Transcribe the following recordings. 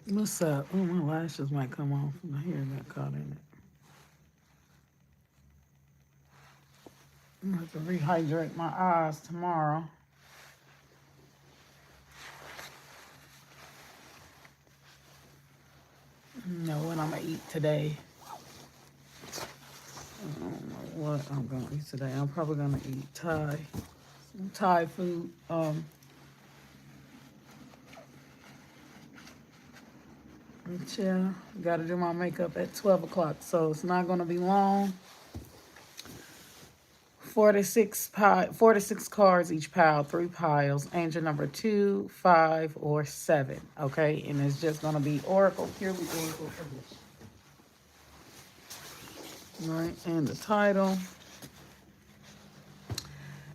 What's up? Oh, my lashes might come off. My hair got caught in it. I'm gonna have to rehydrate my eyes tomorrow. You know what I'm gonna eat today. I don't know what I'm gonna eat today. I'm probably gonna eat some Thai food. Yeah, gotta do my makeup at 12 o'clock, so it's not gonna be long. 4 to 6 cards each pile, 3 piles. Angel number 2, 5, or 7. Okay, and it's just gonna be Oracle, purely Oracle. All right, and the title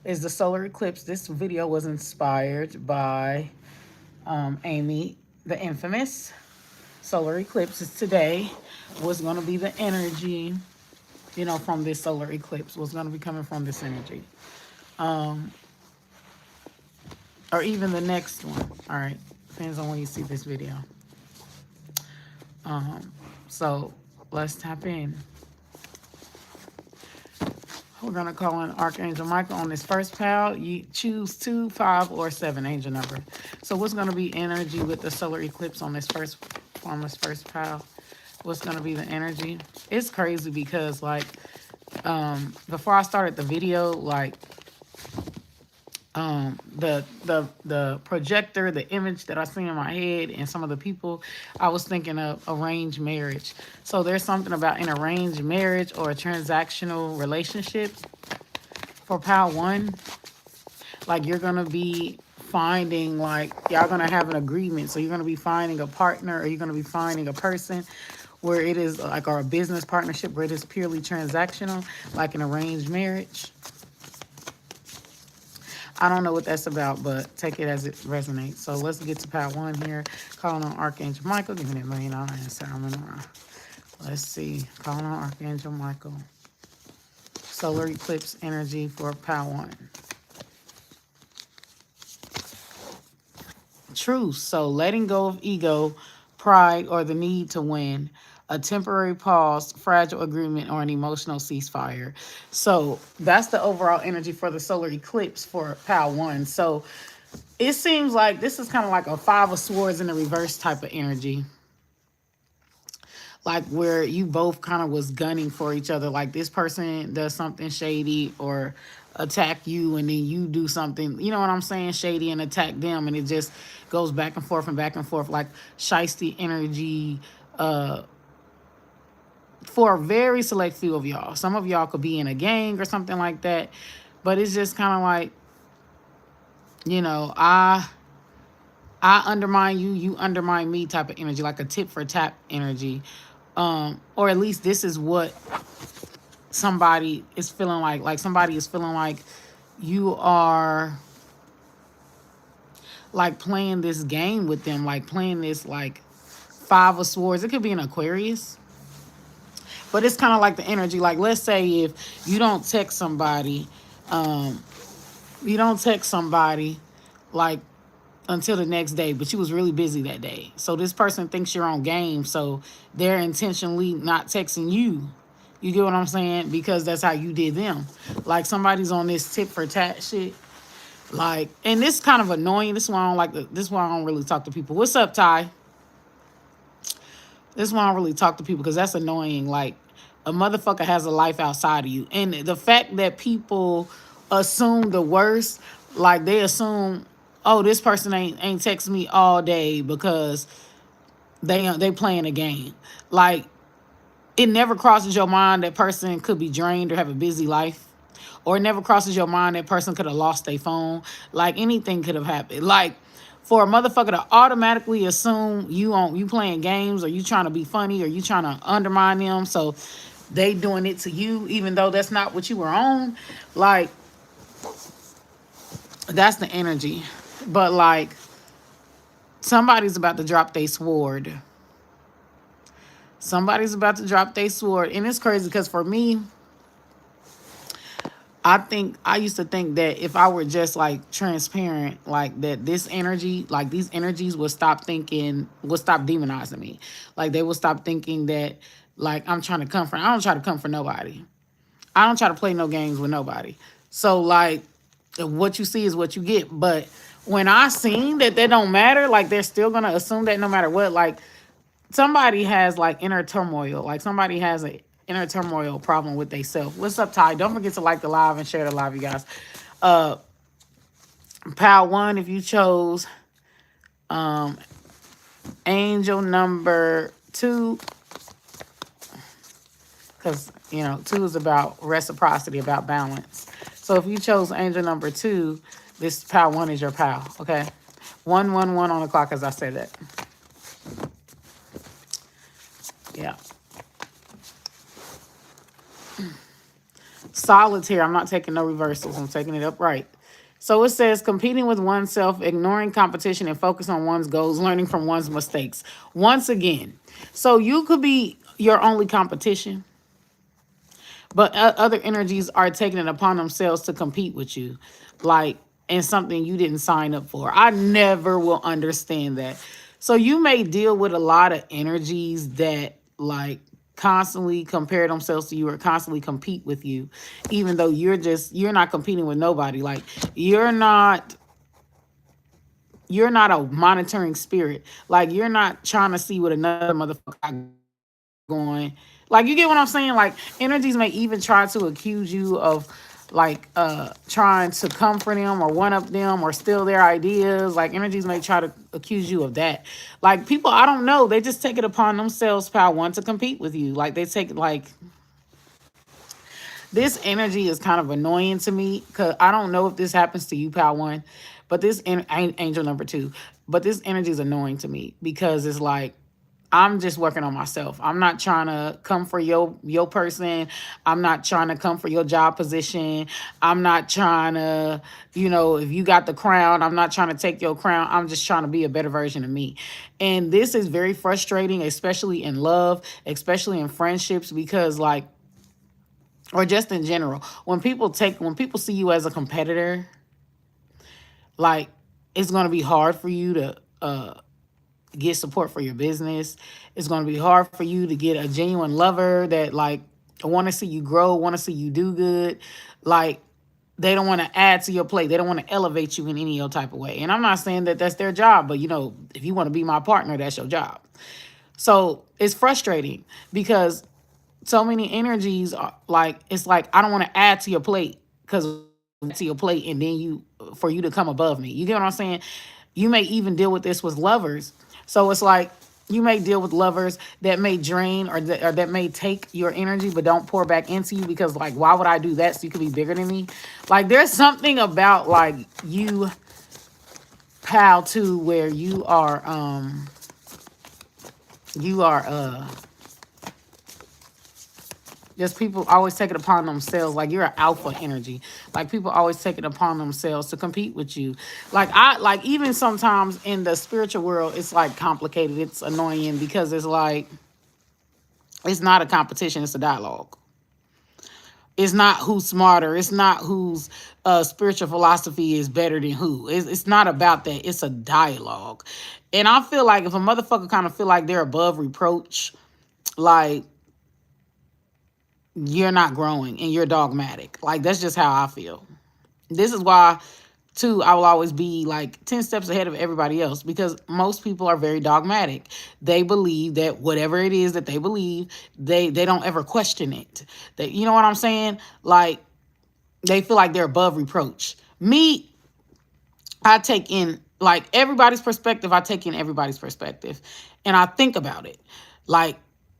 is the solar eclipse. This video was inspired by Amy, the infamous. Solar eclipse is today. What's going to be the energy, from this solar eclipse? What's going to be coming from this energy? Or even the next one. All right. Depends on when you see this video. So let's tap in. We're going to call in Archangel Michael on this first pile. You choose 2, 5, or 7 angel number. So what's going to be energy with the solar eclipse on this first pile? What's going to be the energy? It's crazy because, like, before I started the video, like, the projector, the image that I see in my head and some of the people, I was thinking of arranged marriage. So there's something about an arranged marriage or a transactional relationship for pile 1. Like, you're going to be finding, like, y'all going to have an agreement. So you're going to be finding a partner, or you're going to be finding a person where it is like, or a business partnership where it is purely transactional, like an arranged marriage. I don't know what that's about, but take it as it resonates. So let's get to pile 1 here. Calling on Archangel Michael. Give me that $1 million answer. Let's see. Calling on Archangel Michael. Solar eclipse energy for pile 1. Truth. So letting go of ego, pride, or the need to win. A temporary pause, fragile agreement, or an emotional ceasefire. So that's the overall energy for the solar eclipse for pile 1. So it seems like this is kind of like a 5 of swords in the reverse type of energy. Like, where you both kind of was gunning for each other. Like, this person does something shady or attack you, and then you do something, you know what I'm saying, shady, and attack them, and it just goes back and forth and back and forth, like shiesty energy, for a very select few of y'all. Some of y'all could be in a gang or something like that, but it's just kind of like, I undermine you, you undermine me type of energy, like a tit for tat energy. Or at least this is what somebody is feeling like. Like, somebody is feeling like you are, like, playing this game with them, like playing this, like, 5 of swords. It could be an Aquarius, but it's kind of like the energy. Like, let's say if you don't text somebody, like, until the next day, but you was really busy that day. So this person thinks you're on game, so they're intentionally not texting you. You get what I'm saying? Because that's how you did them. Like, somebody's on this tit for tat shit. Like, and this kind of annoying. This is why I don't this is why I don't really talk to people. What's up, Ty? This is why I don't really talk to people, because that's annoying. Like, a motherfucker has a life outside of you. And the fact that people assume the worst, like, they assume, oh, this person ain't texting me all day because they playing a game. Like, it never crosses your mind that person could be drained or have a busy life. Or it never crosses your mind that person could have lost their phone. Like, anything could have happened. Like, for a motherfucker to automatically assume you playing games, or you trying to be funny, or you trying to undermine them, so they doing it to you, even though that's not what you were on. Like, that's the energy. But, like, somebody's about to drop their sword. Somebody's about to drop their sword. And it's crazy because for me, I used to think that if I were just like transparent, like that this energy, like these energies would stop thinking, would stop demonizing me. Like they would stop thinking that like I'm trying to comfort. I don't try to comfort nobody. I don't try to play no games with nobody. So like what you see is what you get. But when I seen that they don't matter, like they're still gonna assume that no matter what, like somebody has like inner turmoil. Like somebody has a inner turmoil problem with themselves. What's up, Ty? Don't forget to like the live and share the live, you guys. Uh Pal one, if you chose um angel number two, because you know, two is about reciprocity, about balance. So if you chose angel number two, this pal one is your pal. Okay. 111 on the clock as I say that. Yeah. Solitaire. I'm not taking no reversals. I'm taking it upright. So it says competing with oneself, ignoring competition, and focus on one's goals, learning from one's mistakes. Once again, so you could be your only competition, but other energies are taking it upon themselves to compete with you, like in something you didn't sign up for. I never will understand that. So you may deal with a lot of energies that like constantly compare themselves to you or constantly compete with you, even though you're not competing with nobody. Like you're not you're not a monitoring spirit. Like you're not trying to see what another motherfucker going. Like you get what I'm saying? Like energies may even try to accuse you of like trying to comfort them or one up them or steal their ideas. Like energies may try to accuse you of that. Like people, I don't know, they just take it upon themselves, pal one, to compete with you. Like they take it like this energy is kind of annoying to me because I don't know if this happens to you, pal one, but angel number two, but this energy is annoying to me because it's like I'm just working on myself. I'm not trying to come for your person. I'm not trying to come for your job position. I'm not trying to, you know, if you got the crown, I'm not trying to take your crown. I'm just trying to be a better version of me. And this is very frustrating, especially in love, especially in friendships, because like, or just in general, when people see you as a competitor, like it's going to be hard for you to get support for your business. It's going to be hard for you to get a genuine lover that like want to see you grow, want to see you do good. Like they don't want to add to your plate. They don't want to elevate you in any other type of way. And I'm not saying that that's their job, but you know, if you want to be my partner, that's your job. So it's frustrating because so many energies are like, it's like I don't want to add to your plate because to your plate and then you for you to come above me. You get what I'm saying? You may even deal with this with lovers. So it's like you may deal with lovers that may drain or that may take your energy but don't pour back into you because like why would I do that so you could be bigger than me? Like there's something about like you pal too where you are just people always take it upon themselves. Like you're an alpha energy. Like people always take it upon themselves to compete with you. Like even sometimes in the spiritual world, it's like complicated. It's annoying because it's like it's not a competition. It's a dialogue. It's not who's smarter. It's not whose spiritual philosophy is better than who. It's not about that. It's a dialogue. And I feel like if a motherfucker kind of feel like they're above reproach, like you're not growing and you're dogmatic. Like that's just how I feel. This is why too I will always be like 10 steps ahead of everybody else because most people are very dogmatic. They believe that whatever it is that they believe, they don't ever question it. They, you know what I'm saying? Like they feel like they're above reproach. Me, I take in like everybody's perspective. I take in everybody's perspective and I think about it. Like,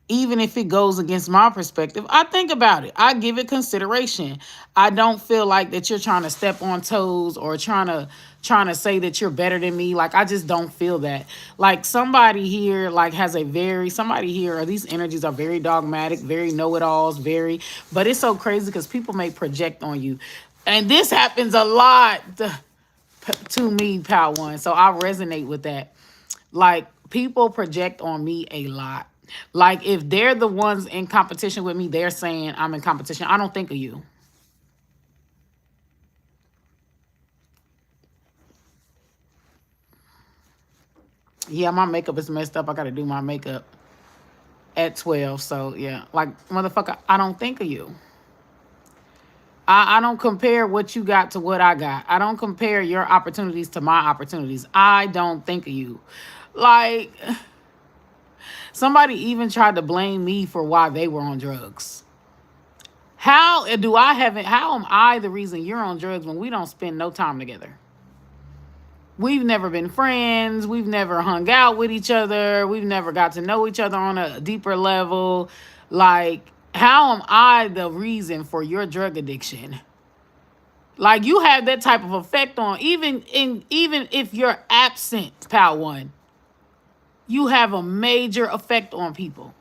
even if it goes against my perspective, I think about it. I give it consideration. I don't feel like that you're trying to step on toes or trying to say that you're better than me. Like I just don't feel that. Like somebody here like has a very somebody here or these energies are very dogmatic, very know-it-alls, very but it's so crazy because people may project on you. And this happens a lot to me, pal one. So I resonate with that. Like people project on me a lot. Like if they're the ones in competition with me, they're saying I'm in competition. I don't think of you. Yeah, my makeup is messed up. I got to do my makeup at 12. So, yeah. Like, motherfucker, I don't think of you. I don't compare what you got to what I got. I don't compare your opportunities to my opportunities. I don't think of you. Like, somebody even tried to blame me for why they were on drugs. How am I the reason you're on drugs when we don't spend no time together? We've never been friends. We've never hung out with each other. We've never got to know each other on a deeper level. Like, how am I the reason for your drug addiction? Like, you have that type of effect on even if you're absent, pal one, you have a major effect on people.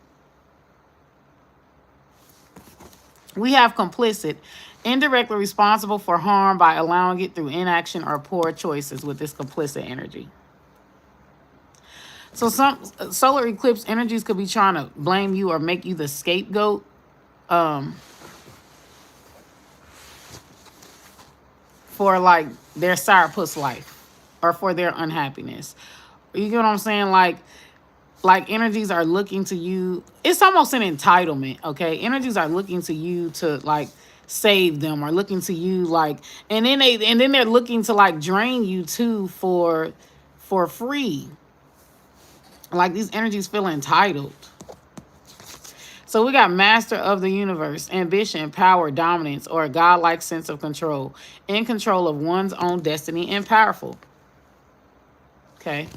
We have complicit, indirectly responsible for harm by allowing it through inaction or poor choices with this complicit energy. So some solar eclipse energies could be trying to blame you or make you the scapegoat. For like their sourpuss life or for their unhappiness. You get what I'm saying? Like energies are looking to you. It's almost an entitlement, okay? Energies are looking to you to like save them or looking to you like and then they're looking to like drain you too for free. Like these energies feel entitled. So we got master of the universe, ambition, power, dominance, or a godlike sense of control, in control of one's own destiny and powerful. Okay.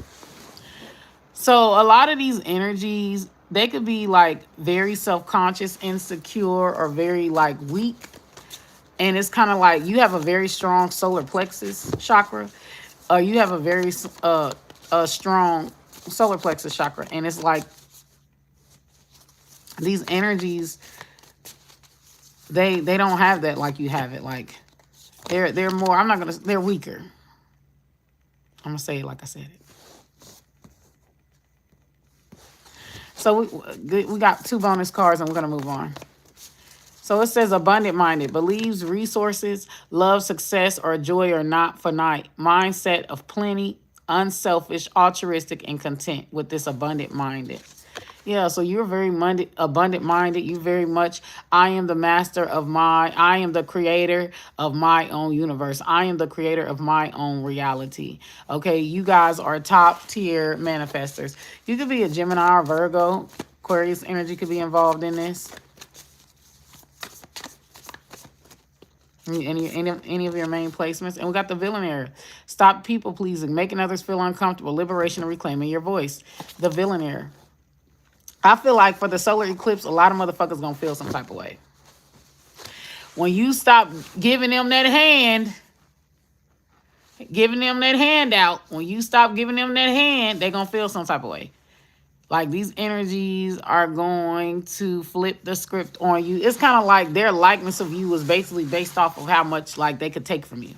So a lot of these energies, they could be like very self-conscious, insecure, or very like weak. And it's kind of like you have a very strong solar plexus chakra. You have a very strong solar plexus chakra. And it's like these energies, they don't have that like you have it. Like they're more, they're weaker. I'm gonna say it like I said it. So we got 2 bonus cards and we're gonna move on. So it says abundant minded, believes resources, love, success, or joy are not finite. Mindset of plenty, unselfish, altruistic, and content with this abundant minded. Yeah, so you're very abundant minded. You very much, I am the I am the creator of my own universe. I am the creator of my own reality. Okay, you guys are top tier manifestors. You could be a Gemini or Virgo. Aquarius energy could be involved in this. Any of your main placements. And we got the villainary. Stop people pleasing, making others feel uncomfortable, liberation, and reclaiming your voice. The villainary. I feel like for the solar eclipse, a lot of motherfuckers gonna feel some type of way. When you stop giving them that hand, out, when you stop giving them that hand, they gonna feel some type of way. Like these energies are going to flip the script on you. It's kind of like their likeness of you was basically based off of how much like they could take from you.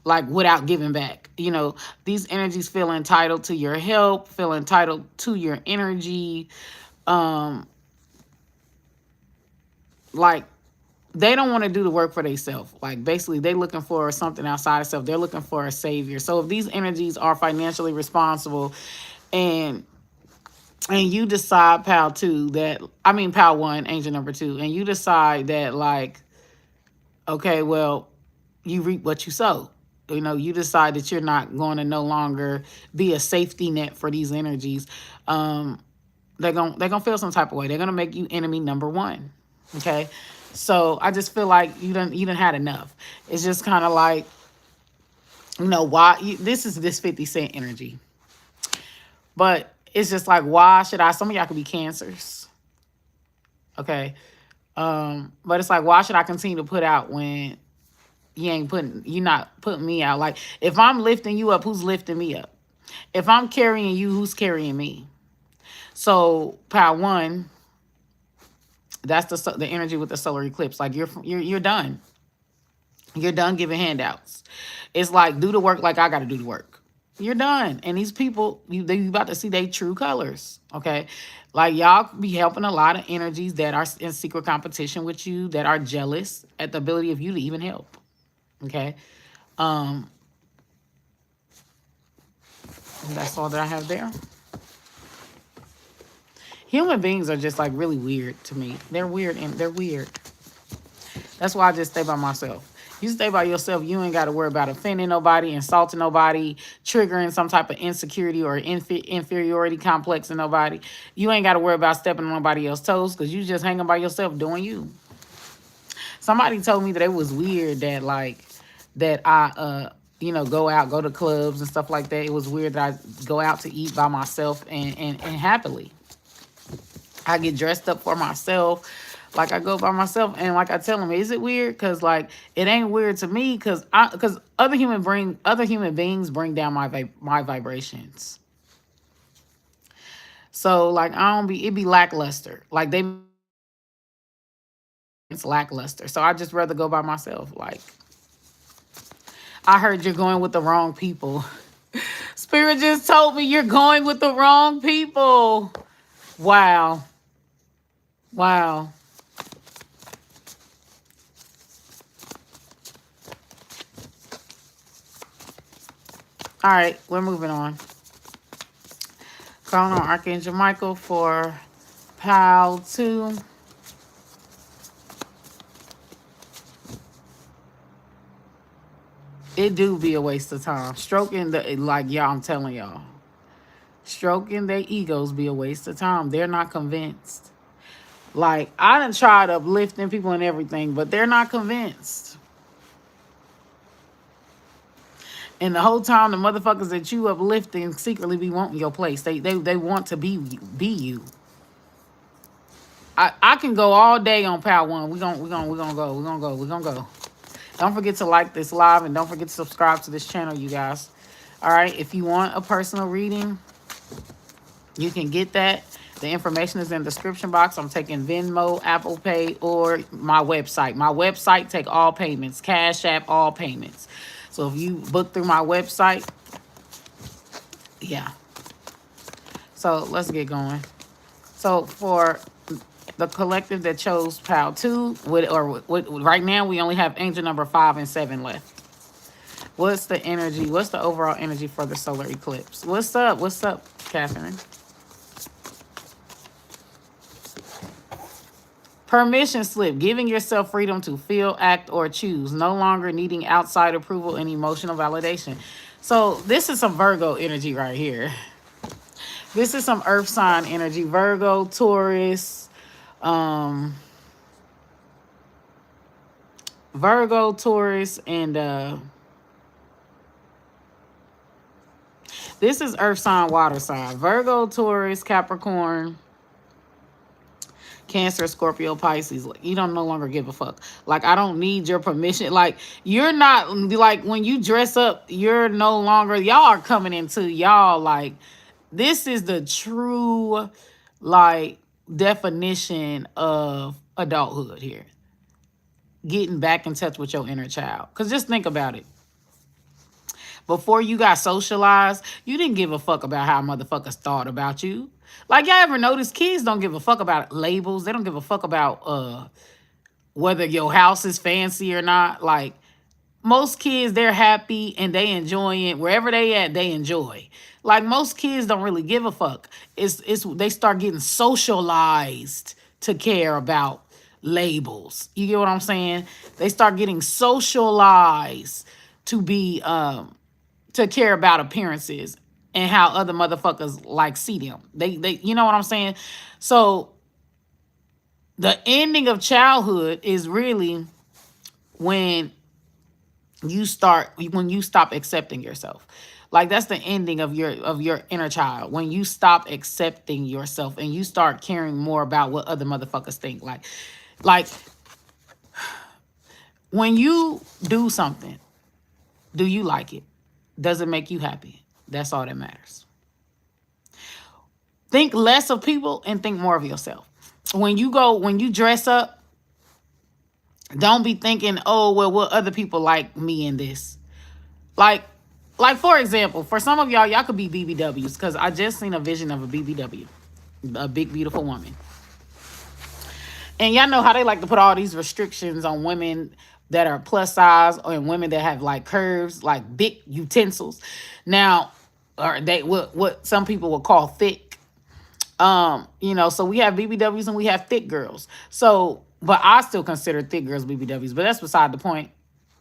Like without giving back. You know, these energies feel entitled to your help, feel entitled to your energy. Like they don't want to do the work for themselves. Like basically they looking for something outside of self. They're looking for a savior. So if these energies are financially responsible and you decide, pal one, angel number 2, and you decide that like, okay, well, you reap what you sow. You know, you decide that you're not going to no longer be a safety net for these energies. They're gonna feel some type of way. They're gonna make you enemy number 1. Okay, so I just feel like you done had enough. It's just kind of like, you know, this is this 50 Cent energy, but it's just like, why should I? Some of y'all could be cancers. Okay, but it's like, why should I continue to put out when you're not putting me out? Like, if I'm lifting you up, who's lifting me up? If I'm carrying you, who's carrying me? So, power 1, that's the energy with the solar eclipse. Like, you're done. You're done giving handouts. It's like, do the work like I got to do the work. You're done. And these people, they about to see their true colors. Okay, like y'all be helping a lot of energies that are in secret competition with you, that are jealous at the ability of you to even help. Okay. And that's all that I have there. Human beings are just like really weird to me. They're weird and they're weird. That's why I just stay by myself. You stay by yourself, you ain't got to worry about offending nobody, insulting nobody, triggering some type of insecurity or inferiority complex in nobody. You ain't got to worry about stepping on nobody else's toes because you just hanging by yourself doing you. Somebody told me that it was weird that I go out, go to clubs and stuff like that. It was weird that I go out to eat by myself and happily. I get dressed up for myself. Like I go by myself and like I tell them, is it weird? Cause like it ain't weird to me cause other human beings bring down my vibrations. So like I don't be it be lackluster. Like it's lackluster. So I just rather go by myself. Like I heard you're going with the wrong people. Spirit just told me you're going with the wrong people. Wow. Wow. All right, we're moving on. Calling on Archangel Michael for PAL 2. It do be a waste of time. Stroking like y'all, I'm telling y'all. Stroking their egos be a waste of time. They're not convinced. Like, I done tried uplifting people and everything, but they're not convinced. And the whole time, the motherfuckers that you uplifting secretly be wanting your place. They want to be you. I can go all day on Power One. We're gonna go. Don't forget to like this live and don't forget to subscribe to this channel, you guys. All right, if you want a personal reading, you can get that. The information is in the description box. I'm taking Venmo, Apple Pay, or my website. My website take all payments. Cash App, all payments. So if you book through my website, yeah. So let's get going. So for the collective that chose PAL 2, right now we only have angel number 5 and 7 left. What's the energy? What's the overall energy for the solar eclipse? What's up? What's up, Catherine? Permission slip, giving yourself freedom to feel, act, or choose, no longer needing outside approval and emotional validation. So this is some Virgo energy right here. This is some earth sign energy. Virgo, Taurus, and this is earth sign, water sign. Virgo, Taurus, Capricorn, Cancer, Scorpio, Pisces. Like, you don't no longer give a fuck. Like, I don't need your permission. Like, you're not, like, when you dress up, you're no longer, y'all are coming into y'all, like, this is the true, like, definition of adulthood here. Getting back in touch with your inner child. Because just think about it. Before you got socialized, you didn't give a fuck about how motherfuckers thought about you. Like, y'all ever notice kids don't give a fuck about labels? They don't give a fuck about whether your house is fancy or not. Like, most kids, they're happy and they enjoy it. Wherever they at, they enjoy. Like, most kids don't really give a fuck. It's they start getting socialized to care about labels. You get what I'm saying? They start getting socialized to be to care about appearances and how other motherfuckers like see them. They you know what I'm saying? So the ending of childhood is really when you stop accepting yourself. Like, that's the ending of your inner child, when you stop accepting yourself and you start caring more about what other motherfuckers think. Like when you do something, do you like it? Does it make you happy? That's all that matters. Think less of people and think more of yourself. When you dress up, don't be thinking, oh, well, what other people like me in this? Like for example, for some of y'all could be BBWs, because I just seen a vision of a BBW, a big, beautiful woman. And y'all know how they like to put all these restrictions on women that are plus size and women that have like curves, like big utensils. Now, or they what some people would call thick. So we have BBWs and we have thick girls. So, but I still consider thick girls BBWs, but that's beside the point.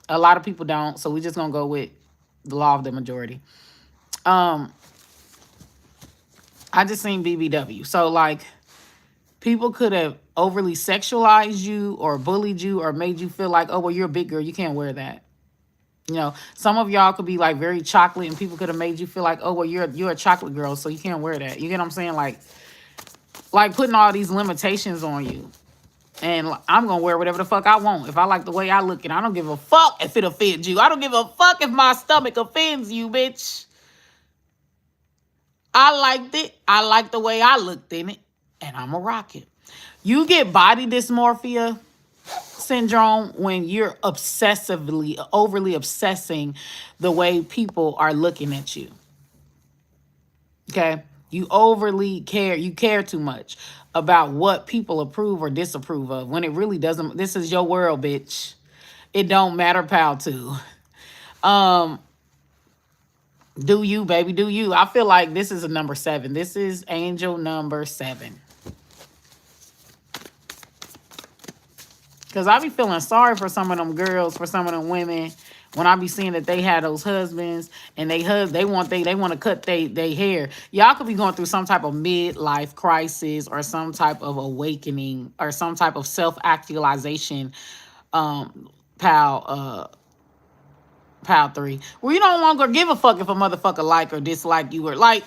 A lot of people don't, so we just gonna go with the law of the majority. Um, I just seen BBW. So like people could have overly sexualized you or bullied you or made you feel like, oh well, you're a big girl, you can't wear that. Some of y'all could be like very chocolate, and people could have made you feel like, oh well, you're a chocolate girl, so you can't wear that. You get what I'm saying? Like putting all these limitations on you. And I'm gonna wear whatever the fuck I want. If I like the way I look, and I don't give a fuck if it offends you. I don't give a fuck if my stomach offends you, bitch. I liked it. I like the way I looked in it, and I'm a rock it. You get body dysmorphia syndrome when you're overly obsessing the way people are looking at you. Okay? You overly care. You care too much about what people approve or disapprove of when it really doesn't. This is your world, bitch. It don't matter, pal, too. Um, do you, baby, do you. I feel like this is a number 7. This is angel number 7. Because I be feeling sorry for some of them girls, for some of them women, when I be seeing that they had those husbands and they want to cut they hair. Y'all could be going through some type of midlife crisis or some type of awakening or some type of self-actualization, pal 3. Where you no longer give a fuck if a motherfucker like or dislike you or like.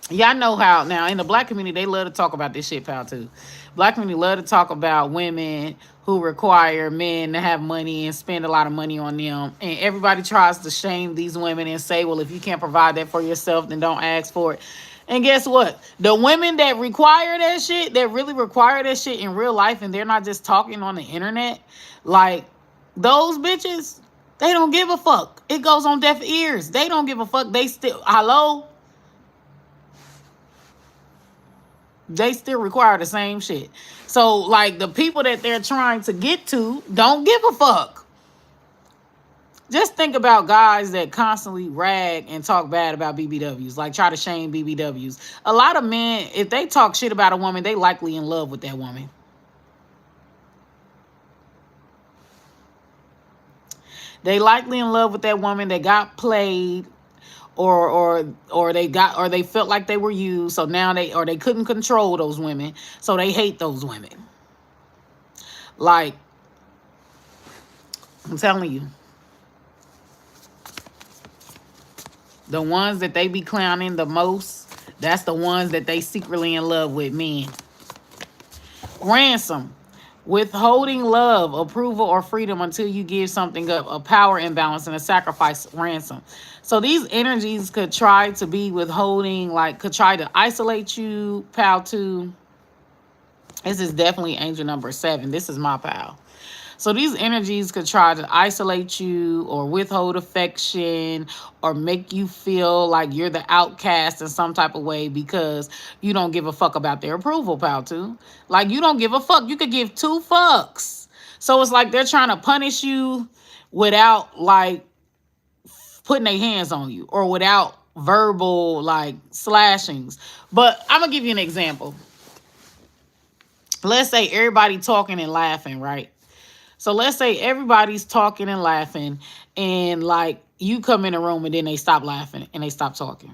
Y'all know how now in the black community they love to talk about this shit, pal, too. Black community love to talk about women who require men to have money and spend a lot of money on them. And everybody tries to shame these women and say, well, if you can't provide that for yourself, then don't ask for it. And guess what? The women that require that shit, that really require that shit in real life, and they're not just talking on the internet, like those bitches, they don't give a fuck. It goes on deaf ears. They don't give a fuck. They still, hello? They still require the same shit. So, like, the people that they're trying to get to don't give a fuck. Just think about guys that constantly rag and talk bad about BBWs, like try to shame BBWs. A lot of men, if they talk shit about a woman, they likely in love with that woman. They likely in love with that woman. They got played. Or they felt like they were used, so now they couldn't control those women, so they hate those women. Like, I'm telling you, the ones that they be clowning the most, that's the ones that they secretly in love with, men. Ransom. Withholding love, approval, or freedom until you give something up. A power imbalance and a sacrifice. Ransom. So these energies could try to be withholding, like could try to isolate you, pal 2. This is definitely angel number 7. This is my pal. So these energies could try to isolate you or withhold affection or make you feel like you're the outcast in some type of way because you don't give a fuck about their approval, pal, too. Like, you don't give a fuck. You could give 2 fucks. So it's like they're trying to punish you without, like, putting their hands on you or without verbal, like, slashings. But I'm going to give you an example. Let's say everybody talking and laughing, right? So let's say everybody's talking and laughing and like you come in the room and then they stop laughing and they stop talking.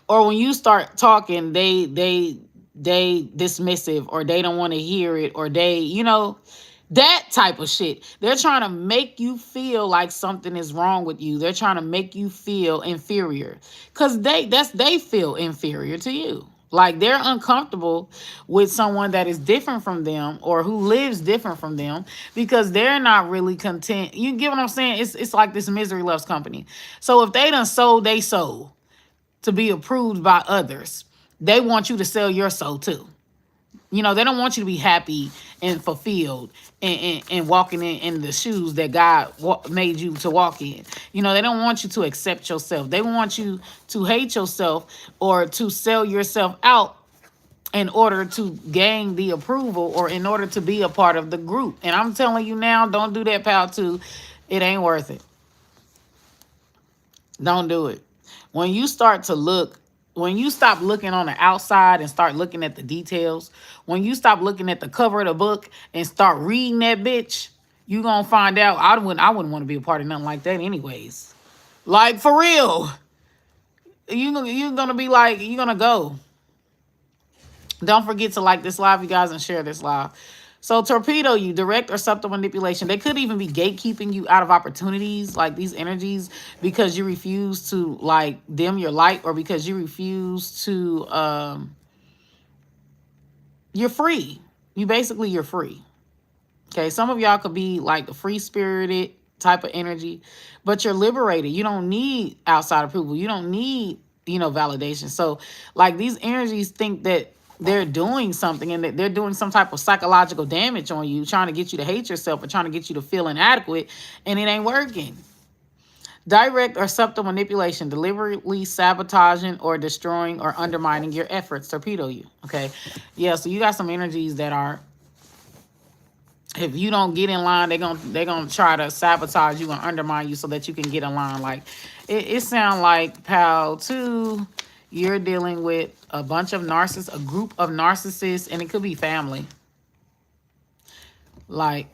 Or when you start talking, they dismissive or they don't want to hear it or they, that type of shit. They're trying to make you feel like something is wrong with you. They're trying to make you feel inferior because they feel inferior to you. Like they're uncomfortable with someone that is different from them or who lives different from them because they're not really content. You get what I'm saying? It's like this misery loves company. So if they done sold they soul to be approved by others, they want you to sell your soul too. They don't want you to be happy and fulfilled and walking in the shoes that God made you to walk in. They don't want you to accept yourself. They want you to hate yourself or to sell yourself out in order to gain the approval or in order to be a part of the group. And I'm telling you now, don't do that, pal, too. It ain't worth it. Don't do it. When you start to look, when you stop looking on the outside and start looking at the details, when you stop looking at the cover of the book and start reading that bitch, you gonna find out. I wouldn't want to be a part of nothing like that anyways. Like for real. You're gonna be like, you're gonna go. Don't forget to like this live, you guys, and share this live. So torpedo you, direct or subtle manipulation. They could even be gatekeeping you out of opportunities, like these energies, because you refuse to like dim your light, or because you refuse to you're free. You're free. Okay, some of y'all could be like a free spirited type of energy, but you're liberated. You don't need outside approval. You don't need, validation. So like these energies think that they're doing something, and that they're doing some type of psychological damage on you, trying to get you to hate yourself, or trying to get you to feel inadequate, and it ain't working. Direct or subtle manipulation, deliberately sabotaging or destroying or undermining your efforts, torpedo you. Okay, yeah. So you got some energies that are, if you don't get in line, they're gonna try to sabotage you and undermine you so that you can get in line. Like it sounds like pal two, you're dealing with a bunch of narcissists, a group of narcissists, and it could be family. Like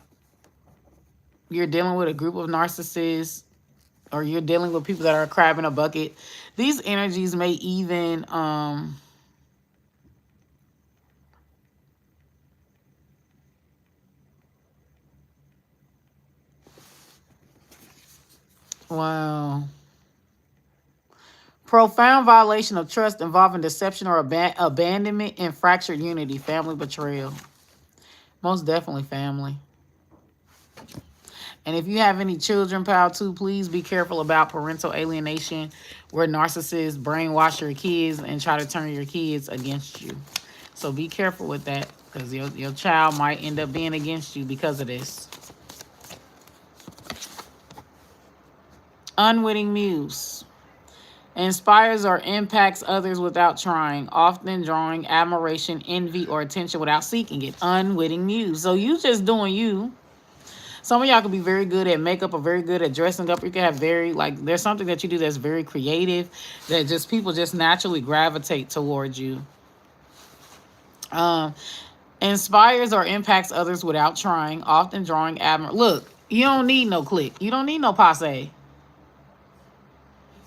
you're dealing with a group of narcissists, or you're dealing with people that are a crab in a bucket. These energies may even wow. Profound violation of trust involving deception or abandonment and fractured unity, family betrayal. Most definitely family. And if you have any children, pal, too, please be careful about parental alienation, where narcissists brainwash your kids and try to turn your kids against you. So be careful with that, because your child might end up being against you because of this. Unwitting muse. Inspires or impacts others without trying, often drawing admiration, envy, or attention without seeking it. Unwitting muse. So you just doing you. Some of y'all could be very good at makeup or very good at dressing up. You can have there's something that you do that's very creative, that just people just naturally gravitate towards you. Um, Inspires or impacts others without trying, often drawing admiration. Look, you don't need no clique. You don't need no posse.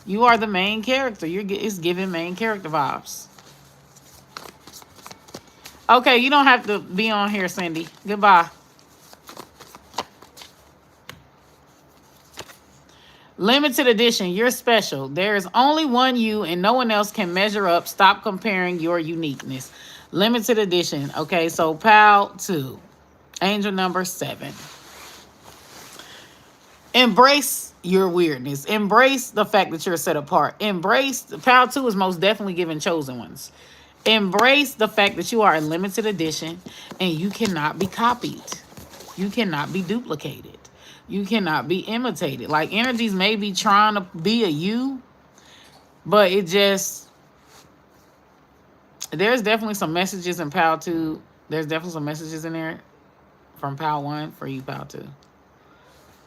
You are the main character. It's giving main character vibes. Okay, you don't have to be on here, Cindy. Goodbye. Limited edition. You're special. There is only one you, and no one else can measure up. Stop comparing your uniqueness. Limited edition. Okay, so pal 2. Angel number 7. Embrace your weirdness. Embrace the fact that you're set apart. Embrace, pal 2 is most definitely giving chosen ones. Embrace the fact that you are a limited edition and you cannot be copied. You cannot be duplicated. You cannot be imitated. Like energies may be trying to be a you, but there's definitely some messages in Pal 2. There's definitely some messages in there from Pal 1 for you, Pal 2.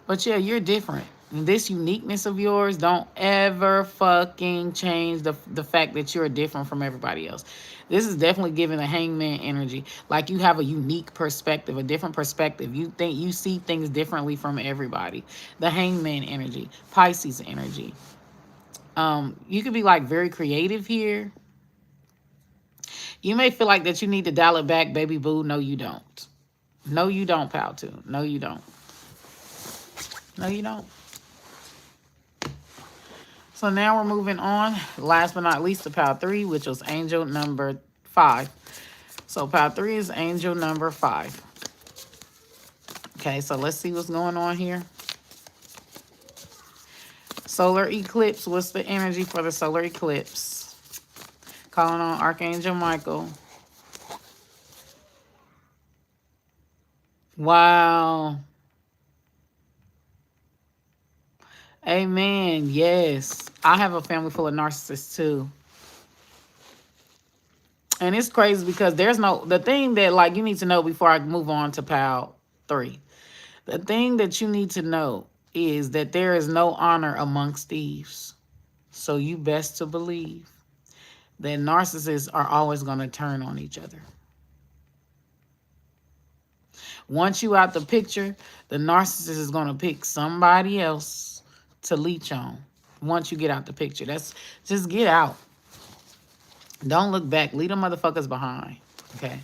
But yeah, you're different. And this uniqueness of yours, don't ever fucking change the fact that you're different from everybody else. This is definitely giving the hangman energy. Like you have a unique perspective, a different perspective. You see things differently from everybody. The hangman energy, Pisces energy. You could be like very creative here. You may feel like that you need to dial it back, baby boo. No, you don't. No, you don't, pal 2. No, you don't. No, you don't. So now we're moving on. Last but not least, to pal 3, which was angel number 5. So pal 3 is angel number 5. Okay, so let's see what's going on here. Solar eclipse. What's the energy for the solar eclipse? Calling on Archangel Michael. Wow. Amen. Yes. I have a family full of narcissists too. And it's crazy because the thing that like you need to know before I move on to pal 3. The thing that you need to know is that there is no honor amongst thieves. So you best to believe that narcissists are always going to turn on each other. Once you out the picture, the narcissist is going to pick somebody else to leech on. Once you get out the picture, that's just get out. Don't look back. Leave them motherfuckers behind. Okay.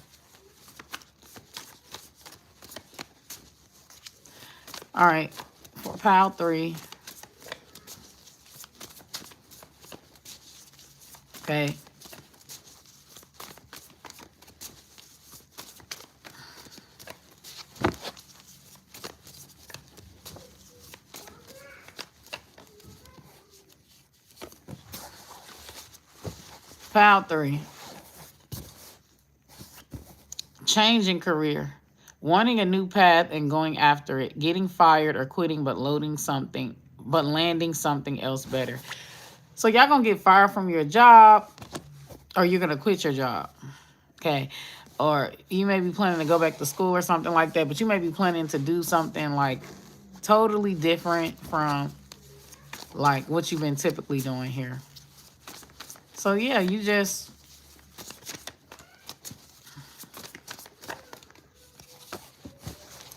All right. For pile 3. Okay. Pile 3. Changing career. Wanting a new path and going after it. Getting fired or quitting but landing something else better. So y'all gonna get fired from your job, or you're gonna quit your job. Okay. Or you may be planning to go back to school or something like that, but you may be planning to do something like totally different from like what you've been typically doing here. So yeah, you just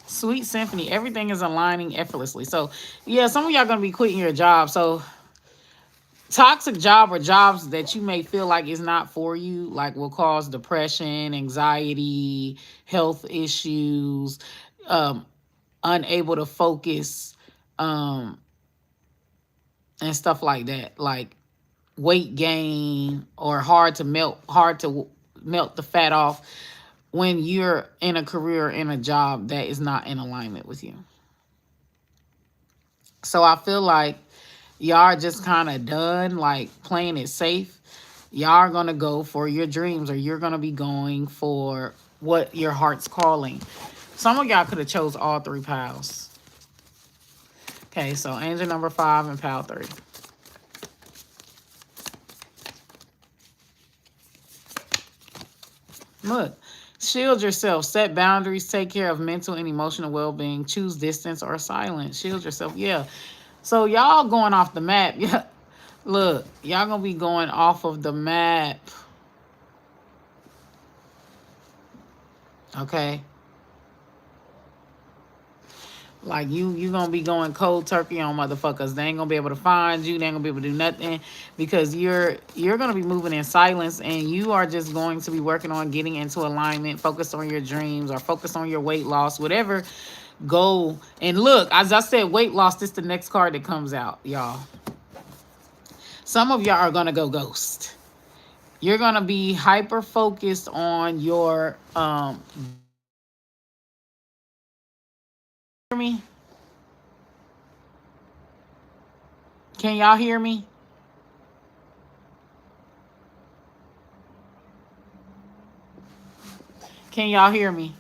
sweet symphony. Everything is aligning effortlessly. So yeah, some of y'all gonna be quitting your job. So toxic job or jobs that you may feel like is not for you, like will cause depression, anxiety, health issues, um, unable to focus, um, and stuff like that, like weight gain or hard to melt the fat off when you're in a career in a job that is not in alignment with you. So I feel like y'all are just kind of done like playing it safe. Y'all are gonna go for your dreams, or you're gonna be going for what your heart's calling. Some of y'all could have chose all 3 piles. Okay, so angel number 5 and pile 3. Look, shield yourself, set boundaries, take care of mental and emotional well-being, choose distance or silence. Shield yourself. Yeah. So y'all going off the map. Yeah. Look, y'all gonna be going off of the map. Okay. Like you gonna be going cold turkey on motherfuckers. They ain't gonna be able to find you. They ain't gonna be able to do nothing because you're gonna be moving in silence, and you are just going to be working on getting into alignment, focus on your dreams or focus on your weight loss, whatever goal. And look, as I said, weight loss, this the next card that comes out, y'all. Some of y'all are gonna go ghost. You're gonna be hyper focused on your hear me? Can y'all hear me? Can y'all hear me?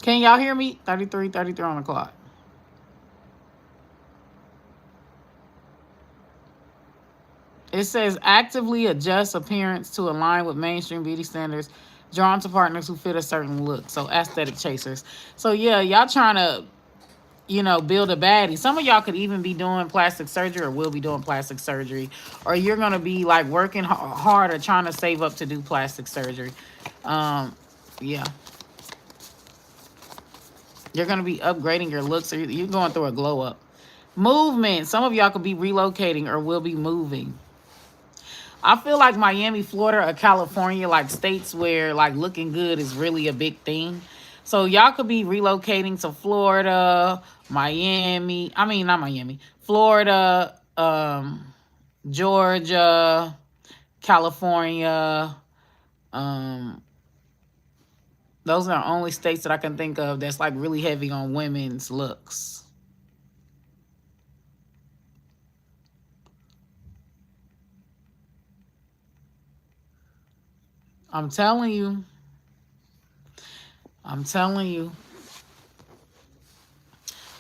Can y'all hear me? 33 on the clock. It says actively adjust appearance to align with mainstream beauty standards, drawn to partners who fit a certain look. So aesthetic chasers. So yeah, y'all trying to, build a baddie. Some of y'all could even be doing plastic surgery or will be doing plastic surgery. Or you're going to be like working hard or trying to save up to do plastic surgery. Yeah. You're going to be upgrading your looks, or you're going through a glow up. Movement. Some of y'all could be relocating or will be moving. I feel like Miami, Florida, or California, like states where like looking good is really a big thing. So y'all could be relocating to Florida, Miami. I mean, not Miami. Florida, Georgia, California. Those are the only states that I can think of that's like really heavy on women's looks. I'm telling you. I'm telling you.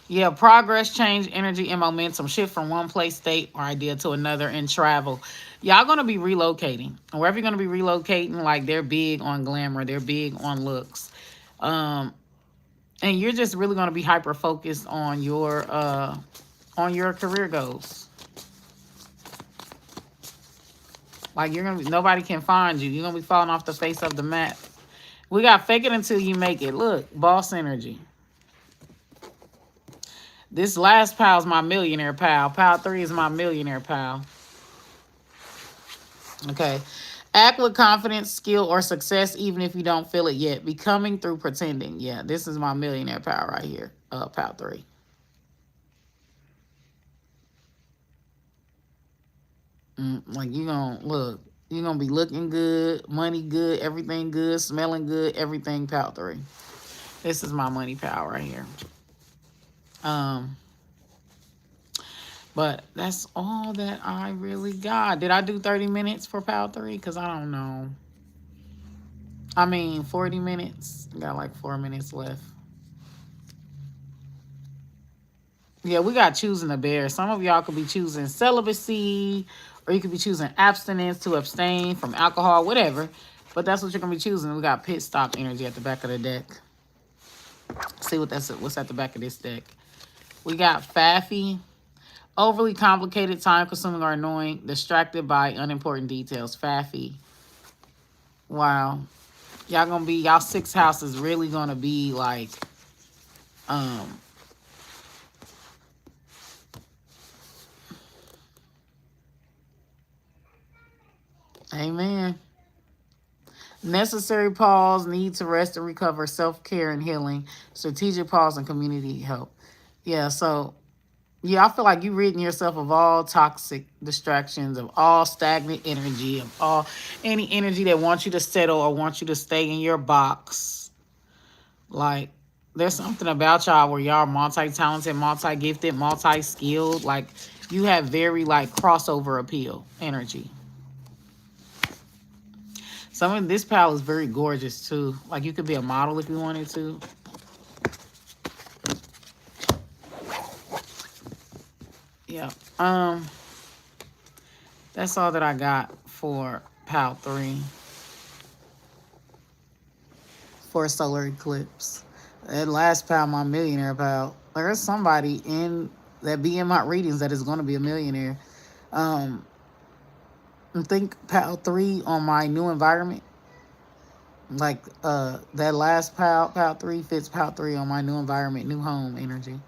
Yeah, progress, change, energy, and momentum. Shift from one place, state, or idea to another and travel. Y'all going to be relocating. And wherever you're going to be relocating, like they're big on glamour. They're big on looks. And you're just really going to be hyper focused on your career goals. Like you're gonna be, nobody can find you. You're gonna be falling off the face of the map. We got fake it until you make it. Look, boss energy. This last pal is my millionaire pal. Pal 3 is my millionaire pal. Okay. Act with confidence, skill, or success even if you don't feel it yet. Becoming through pretending. Yeah, this is my millionaire pal right here. Pal 3. Like you gonna look. You're gonna be looking good, money good, everything good, smelling good, everything pal 3. This is my money pal right here. But that's all that I really got. Did I do 30 minutes for pal 3? Because I don't know. I mean, 40 minutes. Got like 4 minutes left. Yeah, we got choosing a bear. Some of y'all could be choosing celibacy, or you could be choosing abstinence to abstain from alcohol, whatever. But that's what you're going to be choosing. We got pit stop energy at the back of the deck. See what's at the back of this deck. We got Faffy. Overly complicated, time-consuming, or annoying. Distracted by unimportant details. Faffy. Wow. Y'all gonna be, y'all 6th house is really gonna be like, amen. Necessary pause, need to rest and recover, self-care and healing, strategic pause, and community help. Yeah, so, yeah, I feel like you're ridding yourself of all toxic distractions, of all stagnant energy, of all any energy that wants you to settle or wants you to stay in your box. Like, there's something about y'all where y'all multi-talented, multi-gifted, multi-skilled. Like, you have very, like, crossover appeal energy. Some of this pal is very gorgeous, too. Like, you could be a model if you wanted to. Yeah. That's all that I got for pal 3. For a solar eclipse. That last pal, my millionaire pal. There's somebody in that be in my readings that is going to be a millionaire. I think pal 3 on my new environment. Like that last pal 3 fits pal 3 on my new environment, new home energy.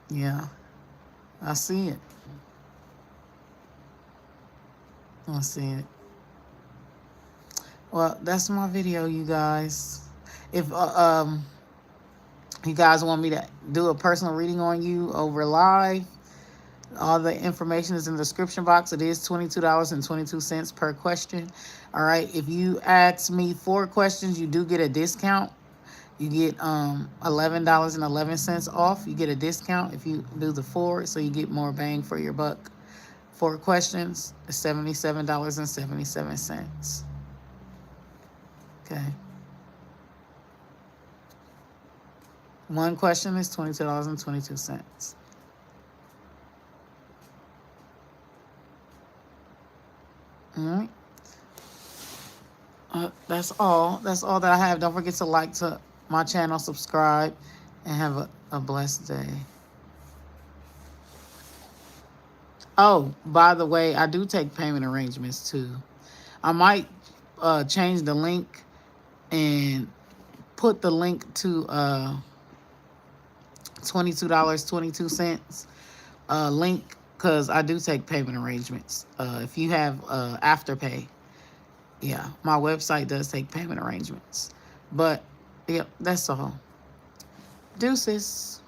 Yeah, I see it. I see it. Well, that's my video, you guys. If you guys want me to do a personal reading on you over live, all the information is in the description box. It is $22.22 per question. All right. If you ask me 4 questions, you do get a discount. You get $11.11 off. You get a discount if you do the 4, so you get more bang for your buck. 4 questions is $77.77. Okay. 1 question is $22.22. All right. That's all. That's all that I have. Don't forget to like to my channel, subscribe, and have a blessed day. Oh, by the way, I do take payment arrangements too. I might change the link and put the link to $22.22 link, because I do take payment arrangements. If you have Afterpay, yeah, my website does take payment arrangements. But, yep, that's all. Deuces.